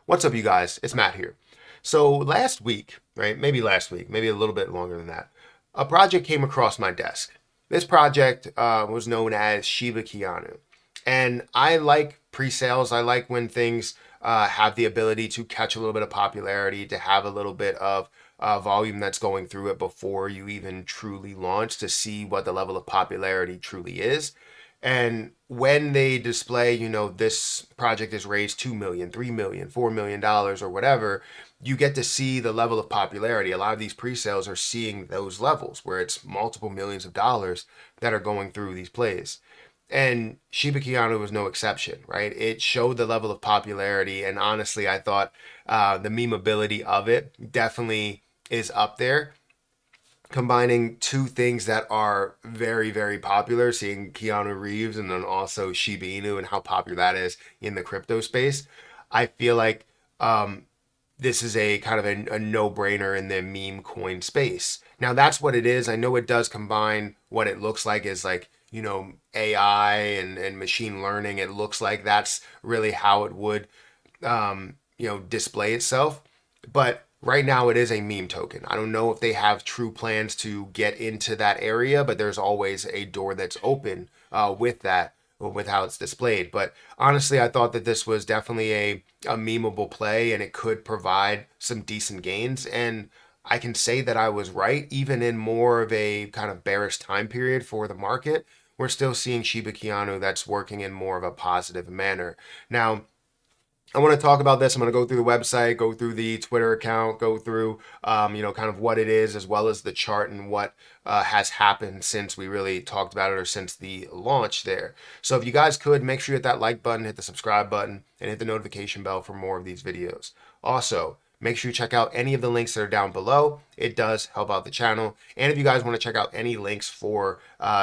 What's up, you guys? It's Matt here. So last week, right? Maybe last week, maybe a little bit longer than that, a project came across my desk. This project was known as SHIBA KEANU. And I like pre-sales. I like when things have the ability to catch a little bit of popularity, to have a little bit of volume that's going through it before you even truly launch, to see what the level of popularity truly is. And when they display, this project has raised 2 million, 3 million, $4 million or whatever, you get to see the level of popularity. A lot of these pre-sales are seeing those levels where it's multiple millions of dollars that are going through these plays. And Shiba Keanu was no exception, right? It showed the level of popularity, and honestly, I thought the memeability of it definitely is up there, combining two things that are very, very popular, seeing Keanu Reeves and then also Shiba Inu and how popular that is in the crypto space. I feel like this is a kind of a no-brainer in the meme coin space. Now, that's what it is. I know it does combine what it looks like is like, AI and machine learning. It looks like that's really how it would, display itself. But right now, it is a meme token. I don't know if they have true plans to get into that area, but there's always a door that's open with that, with how it's displayed. But honestly, I thought that this was definitely a memeable play, and it could provide some decent gains. And I can say that I was right, even in more of a kind of bearish time period for the market. We're still seeing Shiba Keanu that's working in more of a positive manner. Now, I want to talk about this. I'm going to go through the website, go through the Twitter account, go through, kind of what it is, as well as the chart and what has happened since we really talked about it, or since the launch there. So if you guys could, make sure you hit that like button, hit the subscribe button, and hit the notification bell for more of these videos. Also, make sure you check out any of the links that are down below. It does help out the channel. And if you guys want to check out any links for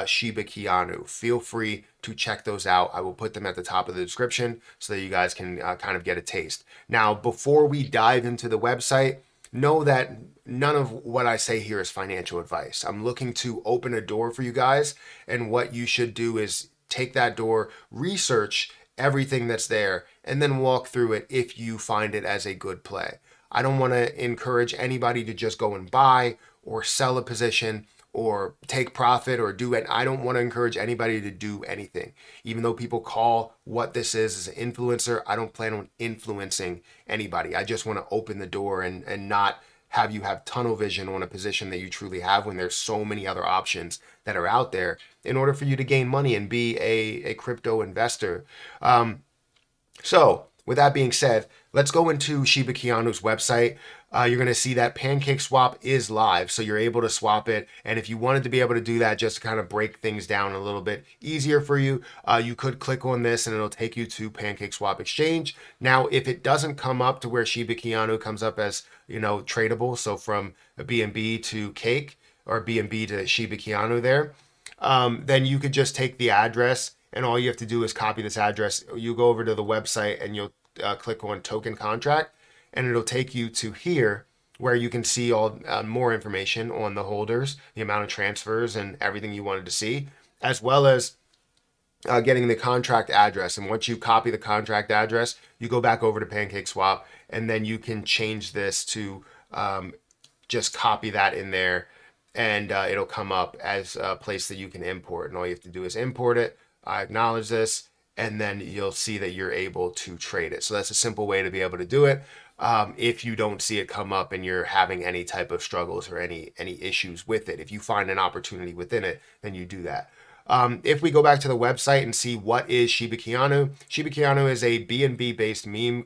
Shiba Keanu, feel free to check those out. I will put them at the top of the description so that you guys can kind of get a taste. Now, before we dive into the website, know that none of what I say here is financial advice. I'm looking to open a door for you guys, and what you should do is take that door, research everything that's there, and then walk through it if you find it as a good play. I don't want to encourage anybody to just go and buy or sell a position or take profit or do it. I don't want to encourage anybody to do anything. Even though people call what this is an influencer, I don't plan on influencing anybody. I just want to open the door and not have you have tunnel vision on a position that you truly have when there's so many other options that are out there in order for you to gain money and be a crypto investor. So with that being said, let's go into Shiba Keanu's website. You're going to see that Pancake Swap is live, so you're able to swap it. And if you wanted to be able to do that, just to kind of break things down a little bit easier for you, you could click on this and it'll take you to Pancake Swap Exchange. Now, if it doesn't come up to where Shiba Keanu comes up as, tradable, so from BNB to Cake or BNB to Shiba Keanu there, then you could just take the address, and all you have to do is copy this address. You go over to the website and you'll click on token contract, and it'll take you to here where you can see all more information on the holders, the amount of transfers, and everything you wanted to see, as well as getting the contract address. And once you copy the contract address, you go back over to PancakeSwap, and then you can change this to just copy that in there, and it'll come up as a place that you can import. And all you have to do is import it. I acknowledge this, and then you'll see that you're able to trade it. So that's a simple way to be able to do it. If you don't see it come up and you're having any type of struggles or any issues with it, if you find an opportunity within it, then you do that. If we go back to the website and see what is Shiba Keanu, Shiba Keanu is a BNB based meme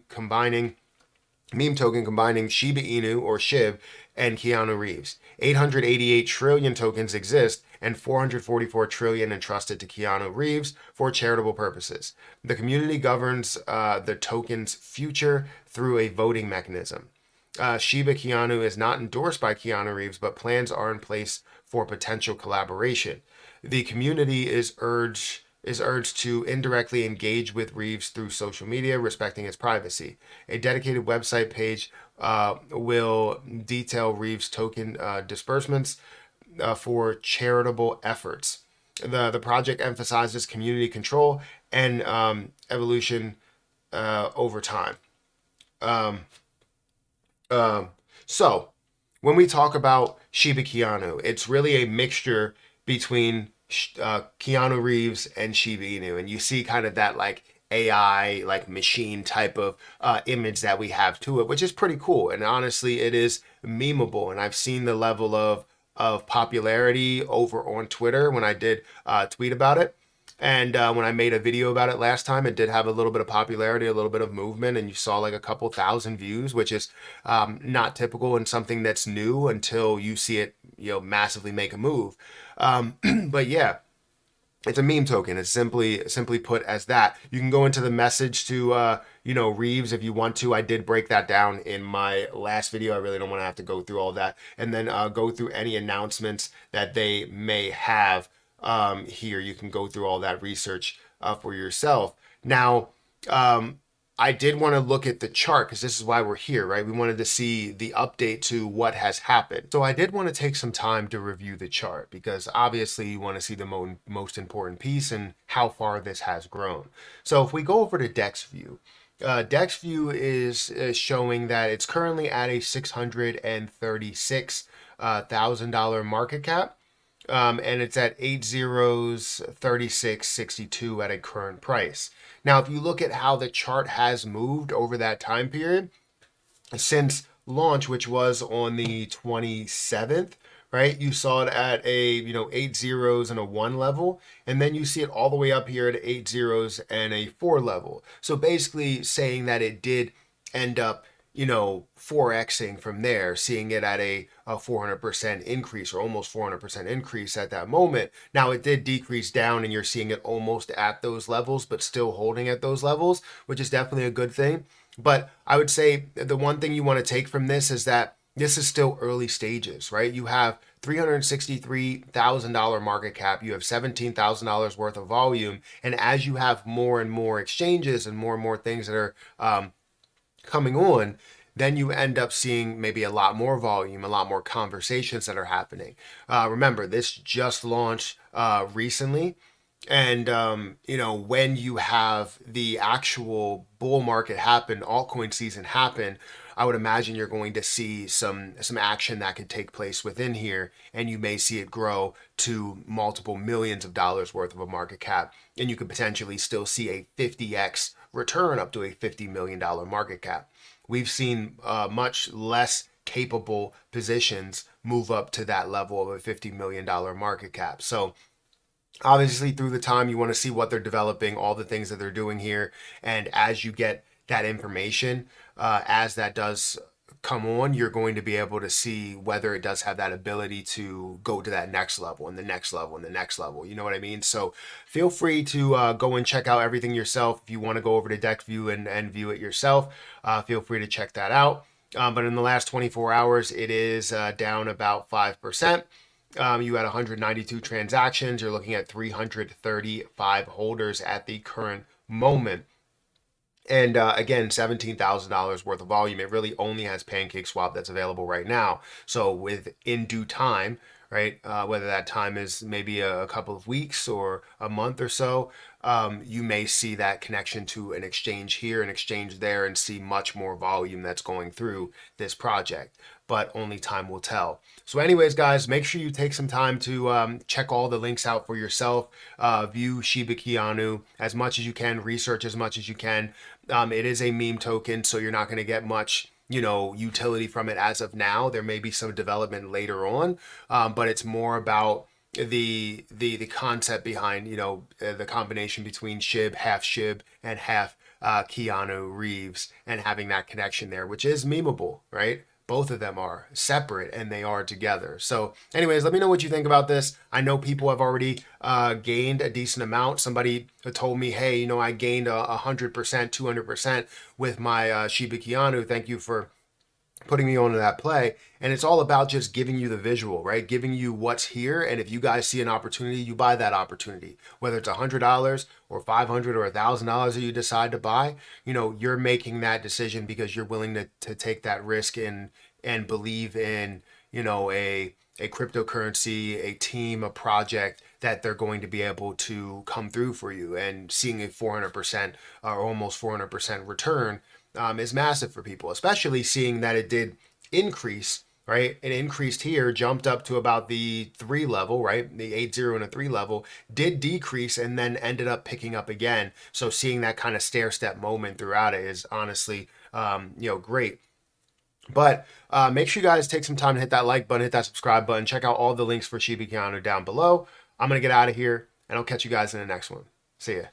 token combining Shiba Inu or SHIB and Keanu Reeves. 888 trillion tokens exist, and 444 trillion entrusted to Keanu Reeves for charitable purposes. The community governs the token's future through a voting mechanism. Shiba Keanu is not endorsed by Keanu Reeves, but plans are in place for potential collaboration. The community is urged to indirectly engage with Reeves through social media, respecting its privacy. A dedicated website page will detail Reeves token disbursements for charitable efforts. The project emphasizes community control and evolution over time. Um, um, so when we talk about Shiba Keanu, it's really a mixture between Keanu Reeves and Shiba Inu, and you see kind of that like AI, like machine type of image that we have to it, which is pretty cool. And honestly, it is memeable, and I've seen the level of popularity over on Twitter when I did tweet about it. And when I made a video about it last time, it did have a little bit of popularity, a little bit of movement, and you saw like a couple thousand views, which is not typical and something that's new until you see it, massively make a move. But yeah, it's a meme token. It's simply put as that. You can go into the message to Reeves if you want to. I did break that down in my last video. I really don't want to have to go through all that, and then go through any announcements that they may have here. You can go through all that research for yourself. Now, I did want to look at the chart because this is why we're here, right? We wanted to see the update to what has happened. So I did want to take some time to review the chart because obviously you want to see the most important piece and how far this has grown. So if we go over to DexView, DexView is showing that it's currently at a $636,000 market cap. And it's at 8 zeros 36.62 at a current price. Now, if you look at how the chart has moved over that time period since launch, which was on the 27th, right? You saw it at a 8 zeros and a 1 level, and then you see it all the way up here at 8 zeros and a 4 level. So basically saying that it did end up 4xing from there, seeing it at a 400% increase or almost 400% increase at that moment. Now it did decrease down and you're seeing it almost at those levels, but still holding at those levels, which is definitely a good thing. But I would say the one thing you want to take from this is that this is still early stages, right? You have $363,000 market cap, you have $17,000 worth of volume, and as you have more and more exchanges and more things that are coming on, then you end up seeing maybe a lot more volume, a lot more conversations that are happening. Remember, this just launched recently. And, when you have the actual bull market happen, altcoin season happen, I would imagine you're going to see some action that could take place within here, and you may see it grow to multiple millions of dollars worth of a market cap, and you could potentially still see a 50x return up to a $50 million market cap. We've seen much less capable positions move up to that level of a $50 million market cap. So obviously through the time you want to see what they're developing, all the things that they're doing here, and as you get that information, as that does come on, you're going to be able to see whether it does have that ability to go to that next level and the next level and the next level. You know what I mean? So feel free to go and check out everything yourself. If you want to go over to DexView and view it yourself, feel free to check that out. But in the last 24 hours, it is down about 5%. You had 192 transactions. You're looking at 335 holders at the current moment. And again, $17,000 worth of volume. It really only has PancakeSwap that's available right now. So in due time, right, whether that time is maybe a couple of weeks or a month or so, you may see that connection to an exchange here, an exchange there, and see much more volume that's going through this project. But only time will tell. So anyways, guys, make sure you take some time to check all the links out for yourself. View Shiba Keanu as much as you can, research as much as you can. It is a meme token, so you're not going to get much utility from it as of now. There may be some development later on, but it's more about the concept behind the combination between half Shib and half Keanu Reeves, and having that connection there, which is memeable, right? Both of them are separate and they are together. So anyways, let me know what you think about this. I know people have already gained a decent amount. Somebody told me, hey, I gained 100%, 200% with my Shiba Keanu. Thank you for putting me onto that play. And it's all about just giving you the visual, right? Giving you what's here. And if you guys see an opportunity, you buy that opportunity, whether it's $100 or $500 or $1,000 that you decide to buy. You're making that decision because you're willing to take that risk and believe in a cryptocurrency, a team, a project that they're going to be able to come through for you. And seeing a 400% or almost 400% return is massive for people, especially seeing that it did increase, right? It increased here, jumped up to about the 3 level, right? The 8-0 and a 3 level, did decrease and then ended up picking up again. So seeing that kind of stair step moment throughout it is honestly, great. But make sure you guys take some time to hit that like button, hit that subscribe button, check out all the links for SHIBA KEANU down below. I'm going to get out of here, and I'll catch you guys in the next one. See ya.